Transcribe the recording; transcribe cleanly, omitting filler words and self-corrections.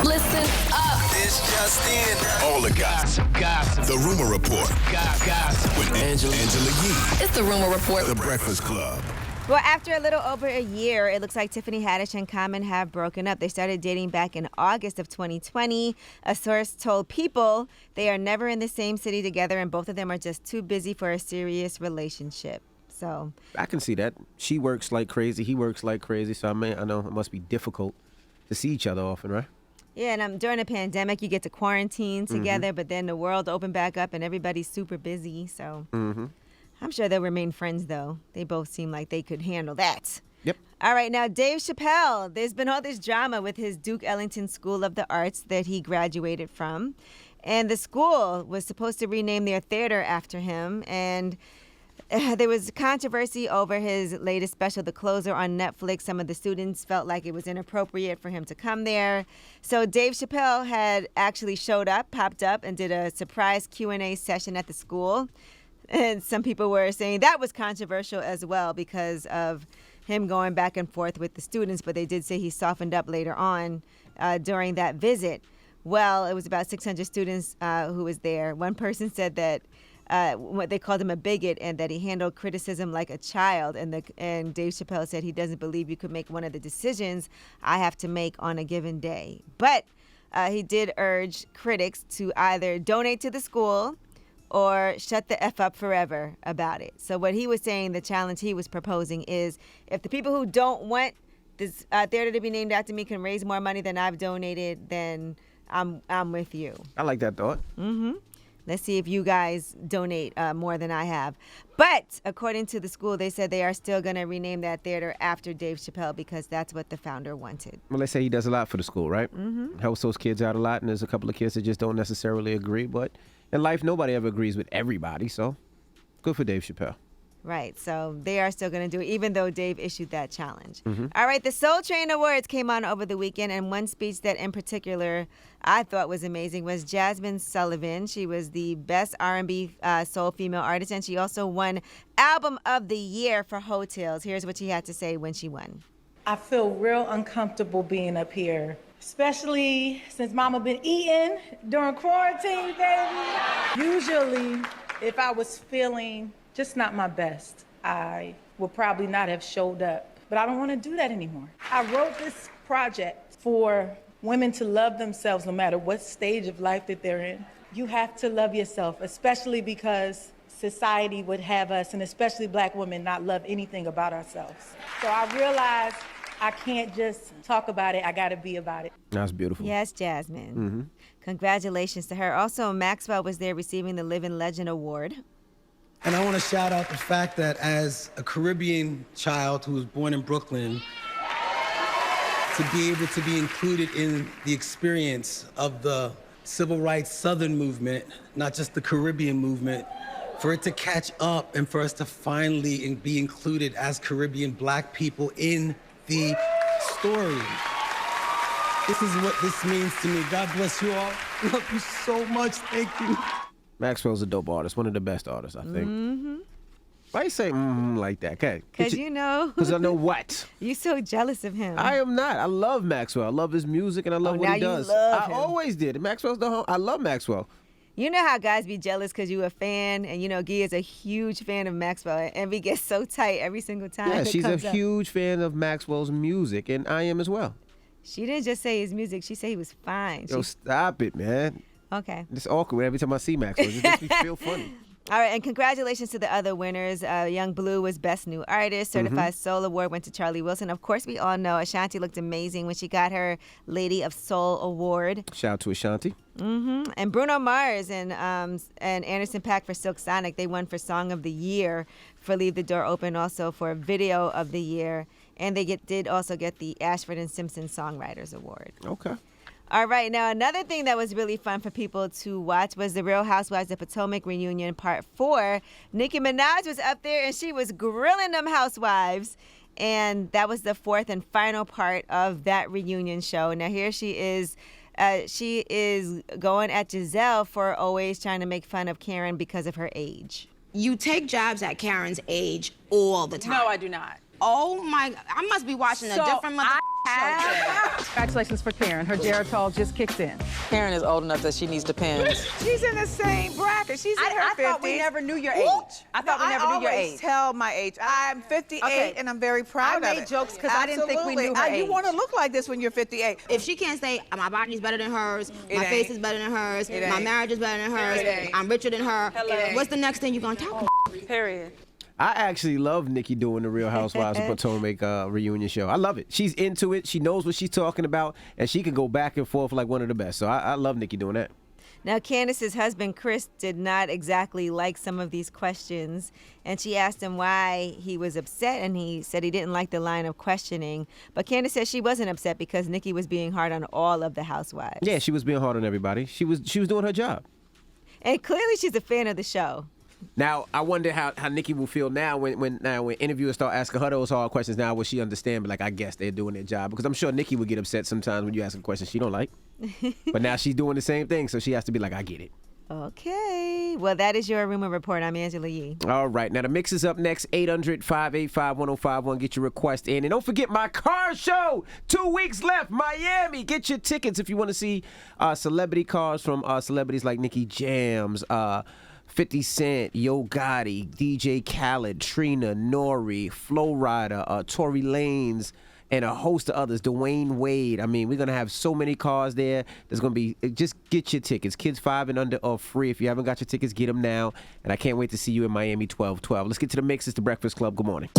Listen up. This just in. All the gossip. The Rumor Report. Gossip. With Angela Yee. It's the Rumor Report. The Breakfast Club. Well, after a little over a year, it looks like Tiffany Haddish and Common have broken up. They started dating back in August of 2020. A source told People they are never in the same city together, and both of them are just too busy for a serious relationship. So I can see that. She works like crazy. He works like crazy. So I know it must be difficult to see each other often, right? yeah, and during the pandemic, you get to quarantine together, but then the world opened back up and everybody's super busy. So I'm sure they'll remain friends, though. They both seem like they could handle that. Yep. All right, now Dave Chappelle. There's been all this drama with his Duke Ellington School of the Arts that he graduated from. And the school was supposed to rename their theater after him. And there was controversy over his latest special, The Closer, on Netflix. Some of the students felt like it was inappropriate for him to come there. So Dave Chappelle had actually popped up, and did a surprise Q&A session at the school. And some people were saying that was controversial as well because of him going back and forth with the students. But they did say he softened up later on during that visit. Well, it was about 600 students who was there. One person said that what they called him a bigot and that he handled criticism like a child. And Dave Chappelle said he doesn't believe you could make one of the decisions I have to make on a given day. But he did urge critics to either donate to the school or shut the F up forever about it. So what he was saying, the challenge he was proposing is, if the people who don't want this theater to be named after me can raise more money than I've donated, then I'm with you. I like that thought. Let's see if you guys donate more than I have. But according to the school, they said they are still going to rename that theater after Dave Chappelle because that's what the founder wanted. Well, they say he does a lot for the school, right? Helps those kids out a lot, and there's a couple of kids that just don't necessarily agree. But in life, nobody ever agrees with everybody, so good for Dave Chappelle. Right, so they are still going to do it, even though Dave issued that challenge. All right, the Soul Train Awards came on over the weekend, and one speech that in particular I thought was amazing was Jasmine Sullivan. She was the best R&B soul female artist, and she also won Album of the Year for Hotels. Here's what she had to say when she won. I feel real uncomfortable being up here, especially since Mama been eating during quarantine, baby. Usually, if I was feeling just not my best, I would probably not have showed up. But I don't want to do that anymore. I wrote this project for women to love themselves no matter what stage of life that they're in. You have to love yourself, especially because society would have us, and especially Black women, not love anything about ourselves. So I realized I can't just talk about it, I gotta be about it. That's beautiful. Yes, Jasmine. Congratulations to her. Also, Maxwell was there receiving the Living Legend Award. And I want to shout out the fact that as a Caribbean child who was born in Brooklyn, to be able to be included in the experience of the civil rights Southern movement, not just the Caribbean movement, for it to catch up and for us to finally be included as Caribbean Black people in the story. This is what this means to me. God bless you all. Love you so much. Thank you. Maxwell's a dope artist, one of the best artists, I think. Why you say like that? Okay. Because you know. Because I know what? You're so jealous of him. I am not. I love Maxwell. I love his music, and I love what he does. Love him. Always did. Maxwell's the home. I love Maxwell. You know how guys be jealous because you a fan, and you know Gia is a huge fan of Maxwell, and we get so tight every single time. Yeah, it she's a comes up. huge fan of Maxwell's music, and I am as well. She didn't just say his music; she said he was fine. Yo, stop it, man. Okay. It's awkward every time I see Maxwell. It just makes me feel funny. All right, and congratulations to the other winners. Young Blue was Best New Artist. Certified Soul Award went to Charlie Wilson. Of course, we all know Ashanti looked amazing when she got her Lady of Soul Award. Shout out to Ashanti. And Bruno Mars and Anderson .Paak for Silk Sonic, they won for Song of the Year for Leave the Door Open, also for Video of the Year. And they did also get the Ashford and Simpson Songwriters Award. Okay. All right, now another thing that was really fun for people to watch was the Real Housewives of Potomac reunion part 4. Nicki Minaj was up there and she was grilling them housewives. And that was the 4th and final part of that reunion show. Now here she is going at Giselle for always trying to make fun of Karen because of her age. You take jabs at Karen's age all the time. No, I do not. Oh my, I must be watching a different mother Congratulations for Karen. Her Geritol just kicked in. Karen is old enough that she needs Depends. She's in the same bracket. She's in her 50s. I thought we never knew your age. I thought we never knew your I age. always tell my age. I'm 58 and I'm very proud of it. I made jokes because I didn't think we knew her age. You want to look like this when you're 58. If she can't say my body's better than hers, my ain't. face is better than hers, It my ain't. marriage is better than hers, I'm richer than her, what's the next thing you're gonna talk about? Period. I actually love Nikki doing the Real Housewives of Potomac reunion show. I love it. She's into it. She knows what she's talking about, and she can go back and forth like one of the best. So I love Nikki doing that. Now, Candace's husband, Chris, did not exactly like some of these questions, and she asked him why he was upset, and he said he didn't like the line of questioning. But Candace said she wasn't upset because Nikki was being hard on all of the housewives. Yeah, she was being hard on everybody. She was doing her job. And clearly she's a fan of the show. Now, I wonder how Nikki will feel now when interviewers start asking her those hard questions. Now, will she understand? But, like, I guess they're doing their job. Because I'm sure Nikki would get upset sometimes when you ask a question she don't like. But now she's doing the same thing, so she has to be like, I get it. Okay. Well, that is your Rumor Report. I'm Angela Yee. All right. Now, the mix is up next, 800-585-1051. Get your request in. And don't forget my car show. 2 weeks left. Miami. Get your tickets if you want to see celebrity cars from celebrities like Nicky Jams, 50 Cent, Yo Gotti, DJ Khaled, Trina, Nori, Flo Rida, Tory Lanez, and a host of others, Dwayne Wade. I mean, we're going to have so many cars there. There's going to be, just get your tickets. Kids 5 and under are free. If you haven't got your tickets, get them now. And I can't wait to see you in Miami 12/12. Let's get to the mix. It's the Breakfast Club. Good morning.